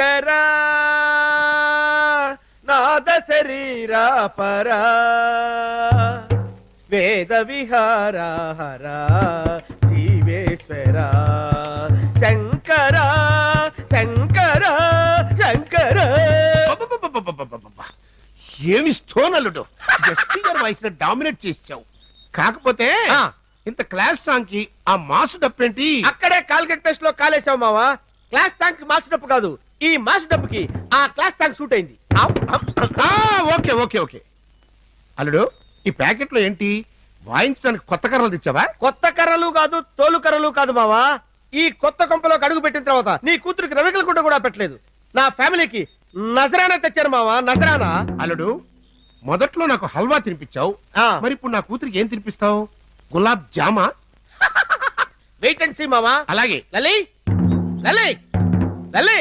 శంకరా నాద శరీరా పరా వేద విహారా జీవేశ్వరా శంకరా శంకరా శంకరా. ఏమి స్తోనలుడు వాయిస్ డామినేట్ చేసావు. కాకపోతే ఇంత క్లాస్ సాంగ్ కి ఆ మాసు డప్పేంటి? అక్కడే కాల్గెట్ టెస్ట్ లో కాలేసావు మావా. క్లాస్ సాంగ్ మాసు డప్పు కాదు, ఈ మాసు డప్పుకి ఆ క్లాస్ సాంగ్ షూట్ అయింది. Okay okay okay. అల్లుడు ఈ ప్యాకెట్ లో ఏంటి? వాయించడానికి కొత్త కర్రలు తెచ్చావా? కొత్త కర్రలు కాదు, తోలు కర్రలు కాదు మావా. ఈ కొత్త కొంపలోకి అడుగు పెట్టిన తర్వాత నీ కూతురికి రవికల గుడ్డ కూడా పెట్టలేదు. నా ఫ్యామిలీకి నజరానా తెచ్చారు మావా, నజరానా. అల్లుడు మొదట్లో నాకు హల్వా తినిపించావు, మరి ఇప్పుడు నా కూతురికి ఏం తినిపిస్తావు? గులాబ్ జామా? వెయిట్ అండ్ సీ మావా. అలాగే. లలి లలి లలి